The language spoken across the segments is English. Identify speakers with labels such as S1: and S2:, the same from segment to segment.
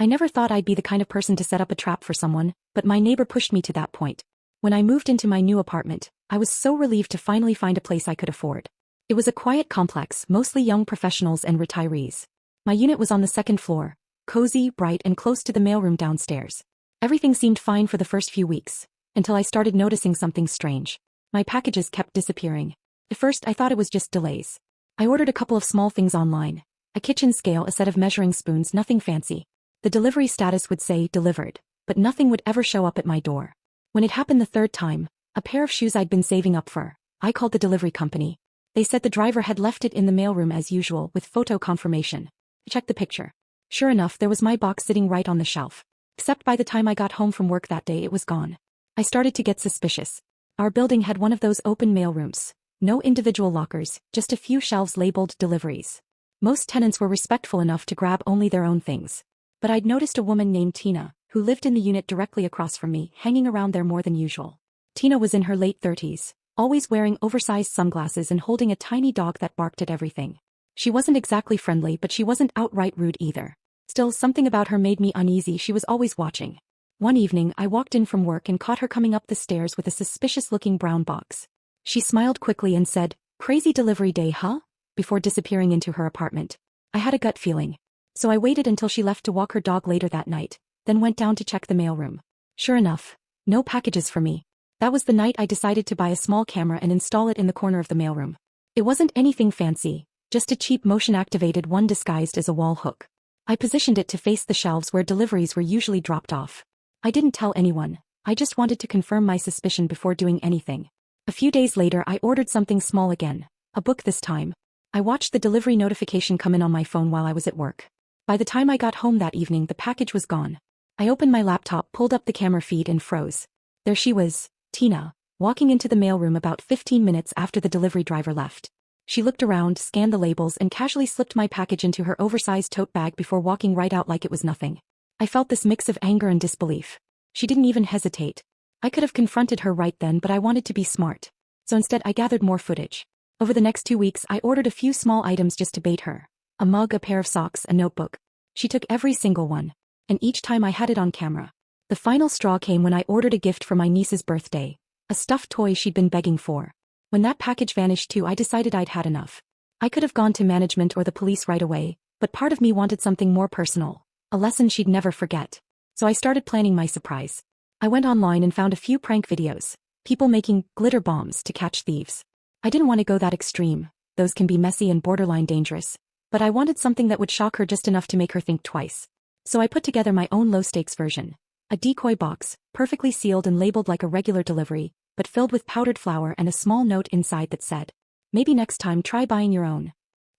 S1: I never thought I'd be the kind of person to set up a trap for someone, but my neighbor pushed me to that point. When I moved into my new apartment, I was so relieved to finally find a place I could afford. It was a quiet complex, mostly young professionals and retirees. My unit was on the second floor, cozy, bright, and close to the mailroom downstairs. Everything seemed fine for the first few weeks, until I started noticing something strange. My packages kept disappearing. At first, I thought it was just delays. I ordered a couple of small things online. A kitchen scale, a set of measuring spoons, nothing fancy. The delivery status would say delivered, but nothing would ever show up at my door. When it happened the third time, a pair of shoes I'd been saving up for, I called the delivery company. They said the driver had left it in the mailroom as usual with photo confirmation. I checked the picture. Sure enough, there was my box sitting right on the shelf. Except by the time I got home from work that day, it was gone. I started to get suspicious. Our building had one of those open mailrooms. No individual lockers, just a few shelves labeled deliveries. Most tenants were respectful enough to grab only their own things. But I'd noticed a woman named Tina, who lived in the unit directly across from me, hanging around there more than usual. Tina was in her late 30s, always wearing oversized sunglasses and holding a tiny dog that barked at everything. She wasn't exactly friendly, but she wasn't outright rude either. Still, something about her made me uneasy. She was always watching. One evening, I walked in from work and caught her coming up the stairs with a suspicious-looking brown box. She smiled quickly and said, "Crazy delivery day, huh?" before disappearing into her apartment. I had a gut feeling. So I waited until she left to walk her dog later that night, then went down to check the mailroom. Sure enough, no packages for me. That was the night I decided to buy a small camera and install it in the corner of the mailroom. It wasn't anything fancy, just a cheap motion-activated one disguised as a wall hook. I positioned it to face the shelves where deliveries were usually dropped off. I didn't tell anyone. I just wanted to confirm my suspicion before doing anything. A few days later, I ordered something small again, a book this time. I watched the delivery notification come in on my phone while I was at work. By the time I got home that evening, the package was gone. I opened my laptop, pulled up the camera feed, and froze. There she was, Tina, walking into the mailroom about 15 minutes after the delivery driver left. She looked around, scanned the labels, and casually slipped my package into her oversized tote bag before walking right out like it was nothing. I felt this mix of anger and disbelief. She didn't even hesitate. I could have confronted her right then, but I wanted to be smart. So instead, I gathered more footage. Over the next 2 weeks, I ordered a few small items just to bait her. A mug, a pair of socks, a notebook. She took every single one. And each time I had it on camera. The final straw came when I ordered a gift for my niece's birthday. A stuffed toy she'd been begging for. When that package vanished too, I decided I'd had enough. I could have gone to management or the police right away, but part of me wanted something more personal. A lesson she'd never forget. So I started planning my surprise. I went online and found a few prank videos. People making glitter bombs to catch thieves. I didn't want to go that extreme. Those can be messy and borderline dangerous. But I wanted something that would shock her just enough to make her think twice. So I put together my own low-stakes version. A decoy box, perfectly sealed and labeled like a regular delivery, but filled with powdered flour and a small note inside that said, "Maybe next time try buying your own."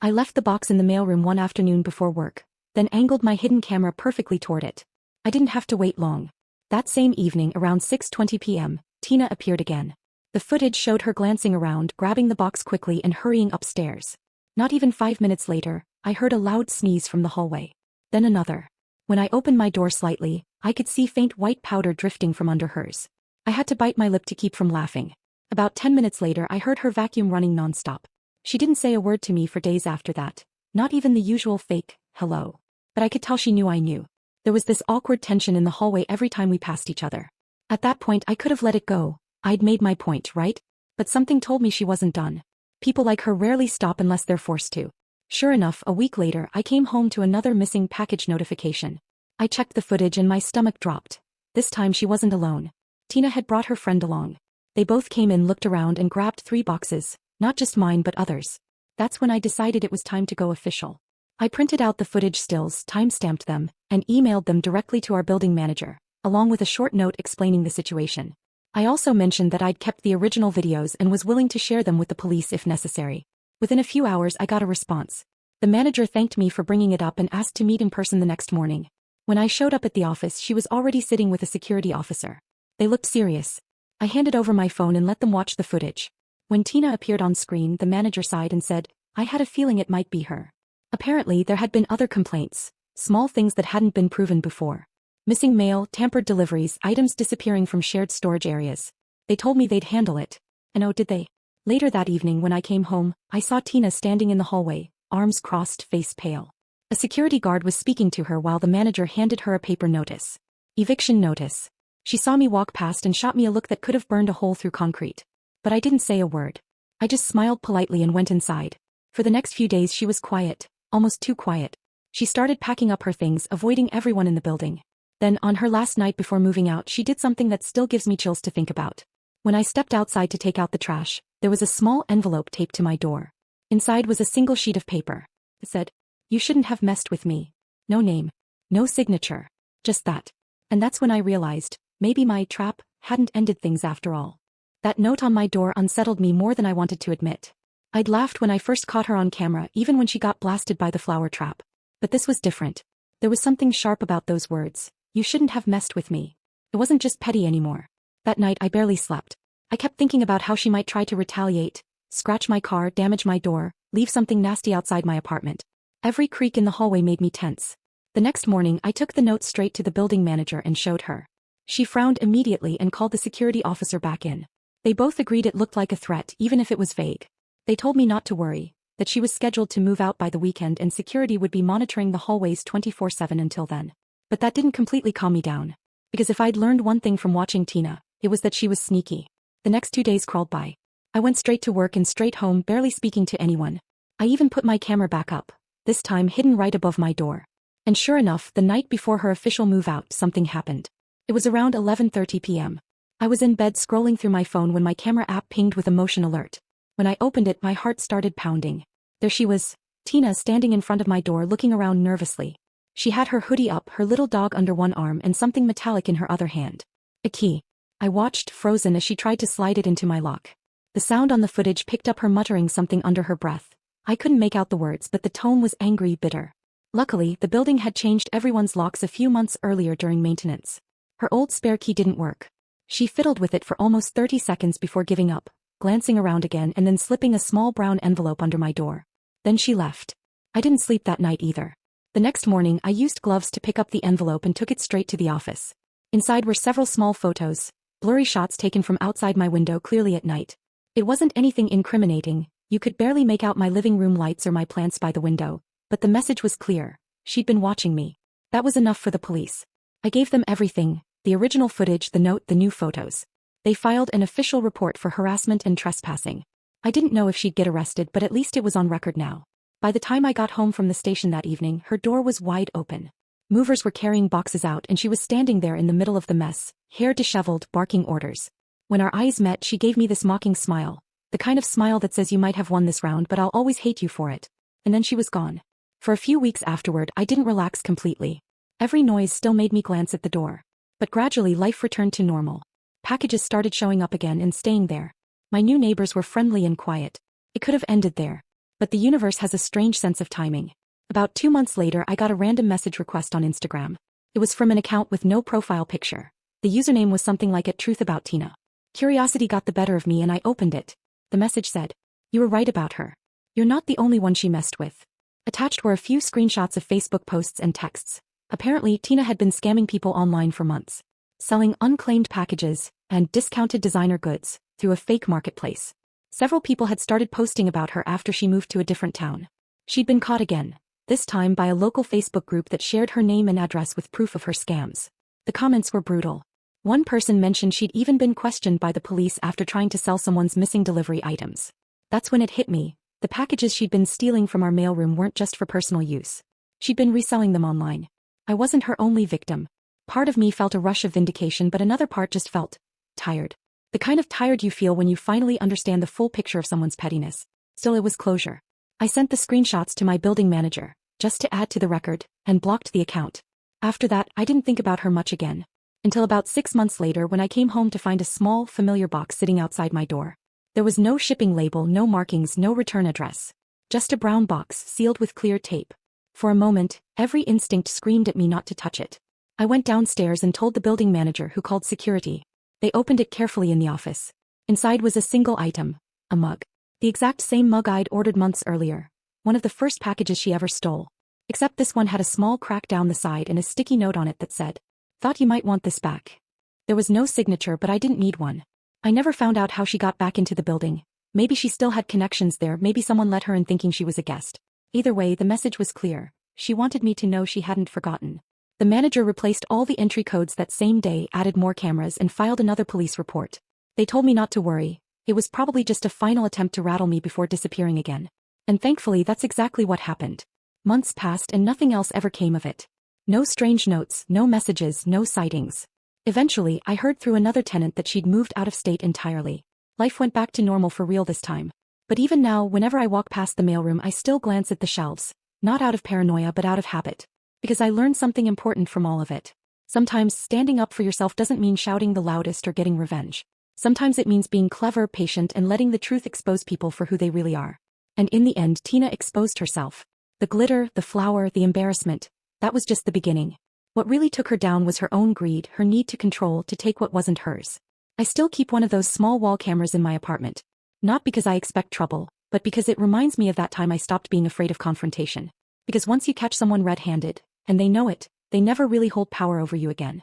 S1: I left the box in the mailroom one afternoon before work, then angled my hidden camera perfectly toward it. I didn't have to wait long. That same evening around 6:20 p.m., Tina appeared again. The footage showed her glancing around, grabbing the box quickly and hurrying upstairs. Not even 5 minutes later, I heard a loud sneeze from the hallway. Then another. When I opened my door slightly, I could see faint white powder drifting from under hers. I had to bite my lip to keep from laughing. About 10 minutes later, I heard her vacuum running nonstop. She didn't say a word to me for days after that. Not even the usual fake, hello. But I could tell she knew I knew. There was this awkward tension in the hallway every time we passed each other. At that point, I could have let it go. I'd made my point, right? But something told me she wasn't done. People like her rarely stop unless they're forced to. Sure enough, a week later, I came home to another missing package notification. I checked the footage and my stomach dropped. This time she wasn't alone. Tina had brought her friend along. They both came in, looked around, and grabbed 3 boxes, not just mine but others. That's when I decided it was time to go official. I printed out the footage stills, time-stamped them, and emailed them directly to our building manager, along with a short note explaining the situation. I also mentioned that I'd kept the original videos and was willing to share them with the police if necessary. Within a few hours, I got a response. The manager thanked me for bringing it up and asked to meet in person the next morning. When I showed up at the office, she was already sitting with a security officer. They looked serious. I handed over my phone and let them watch the footage. When Tina appeared on screen, the manager sighed and said, "I had a feeling it might be her." Apparently, there had been other complaints, small things that hadn't been proven before. Missing mail, tampered deliveries, items disappearing from shared storage areas. They told me they'd handle it. And oh, did they? Later that evening when I came home, I saw Tina standing in the hallway, arms crossed, face pale. A security guard was speaking to her while the manager handed her a paper notice. Eviction notice. She saw me walk past and shot me a look that could have burned a hole through concrete. But I didn't say a word. I just smiled politely and went inside. For the next few days she was quiet, almost too quiet. She started packing up her things, avoiding everyone in the building. Then, on her last night before moving out, she did something that still gives me chills to think about. When I stepped outside to take out the trash, there was a small envelope taped to my door. Inside was a single sheet of paper. It said, "You shouldn't have messed with me." No name. No signature. Just that. And that's when I realized, maybe my trap hadn't ended things after all. That note on my door unsettled me more than I wanted to admit. I'd laughed when I first caught her on camera, even when she got blasted by the flower trap. But this was different. There was something sharp about those words. You shouldn't have messed with me. It wasn't just petty anymore. That night I barely slept. I kept thinking about how she might try to retaliate, scratch my car, damage my door, leave something nasty outside my apartment. Every creak in the hallway made me tense. The next morning I took the note straight to the building manager and showed her. She frowned immediately and called the security officer back in. They both agreed it looked like a threat, even if it was vague. They told me not to worry, that she was scheduled to move out by the weekend and security would be monitoring the hallways 24/7 until then. But that didn't completely calm me down. Because if I'd learned one thing from watching Tina, it was that she was sneaky. The next 2 days crawled by. I went straight to work and straight home, barely speaking to anyone. I even put my camera back up, this time hidden right above my door. And sure enough, the night before her official move out, something happened. It was around 11:30 p.m. I was in bed scrolling through my phone when my camera app pinged with a motion alert. When I opened it, my heart started pounding. There she was, Tina, standing in front of my door looking around nervously. She had her hoodie up, her little dog under one arm and something metallic in her other hand. A key. I watched, frozen, as she tried to slide it into my lock. The sound on the footage picked up her muttering something under her breath. I couldn't make out the words, but the tone was angry, bitter. Luckily, the building had changed everyone's locks a few months earlier during maintenance. Her old spare key didn't work. She fiddled with it for almost 30 seconds before giving up, glancing around again and then slipping a small brown envelope under my door. Then she left. I didn't sleep that night either. The next morning I used gloves to pick up the envelope and took it straight to the office. Inside were several small photos, blurry shots taken from outside my window clearly at night. It wasn't anything incriminating, you could barely make out my living room lights or my plants by the window, but the message was clear. She'd been watching me. That was enough for the police. I gave them everything, the original footage, the note, the new photos. They filed an official report for harassment and trespassing. I didn't know if she'd get arrested, but at least it was on record now. By the time I got home from the station that evening, her door was wide open. Movers were carrying boxes out and she was standing there in the middle of the mess, hair disheveled, barking orders. When our eyes met, she gave me this mocking smile, the kind of smile that says you might have won this round but I'll always hate you for it. And then she was gone. For a few weeks afterward, I didn't relax completely. Every noise still made me glance at the door. But gradually life returned to normal. Packages started showing up again and staying there. My new neighbors were friendly and quiet. It could have ended there. But the universe has a strange sense of timing. About 2 months later, I got a random message request on Instagram. It was from an account with no profile picture. The username was something like @truthAboutTina. Curiosity got the better of me and I opened it. The message said, "You were right about her. You're not the only one she messed with." Attached were a few screenshots of Facebook posts and texts. Apparently, Tina had been scamming people online for months, selling unclaimed packages and discounted designer goods through a fake marketplace. Several people had started posting about her after she moved to a different town. She'd been caught again, this time by a local Facebook group that shared her name and address with proof of her scams. The comments were brutal. One person mentioned she'd even been questioned by the police after trying to sell someone's missing delivery items. That's when it hit me. The packages she'd been stealing from our mailroom weren't just for personal use. She'd been reselling them online. I wasn't her only victim. Part of me felt a rush of vindication, but another part just felt tired. The kind of tired you feel when you finally understand the full picture of someone's pettiness. Still, it was closure. I sent the screenshots to my building manager, just to add to the record, and blocked the account. After that, I didn't think about her much again. Until about 6 months later when I came home to find a small, familiar box sitting outside my door. There was no shipping label, no markings, no return address. Just a brown box, sealed with clear tape. For a moment, every instinct screamed at me not to touch it. I went downstairs and told the building manager, who called security. They opened it carefully in the office. Inside was a single item, a mug. The exact same mug I'd ordered months earlier. One of the first packages she ever stole. Except this one had a small crack down the side and a sticky note on it that said, "Thought you might want this back." There was no signature, but I didn't need one. I never found out how she got back into the building. Maybe she still had connections there, maybe someone let her in thinking she was a guest. Either way, the message was clear. she wanted me to know she hadn't forgotten. The manager replaced all the entry codes that same day, added more cameras, and filed another police report. They told me not to worry. It was probably just a final attempt to rattle me before disappearing again. And thankfully that's exactly what happened. Months passed and nothing else ever came of it. No strange notes, no messages, no sightings. Eventually, I heard through another tenant that she'd moved out of state entirely. Life went back to normal for real this time. But even now, whenever I walk past the mailroom, I still glance at the shelves. Not out of paranoia but out of habit. Because I learned something important from all of it. Sometimes standing up for yourself doesn't mean shouting the loudest or getting revenge. Sometimes it means being clever, patient, and letting the truth expose people for who they really are. And in the end, Tina exposed herself. The glitter, the flower, the embarrassment, that was just the beginning. What really took her down was her own greed, her need to control, to take what wasn't hers. I still keep one of those small wall cameras in my apartment. Not because I expect trouble, but because it reminds me of that time I stopped being afraid of confrontation. Because once you catch someone red-handed, and they know it, they never really hold power over you again.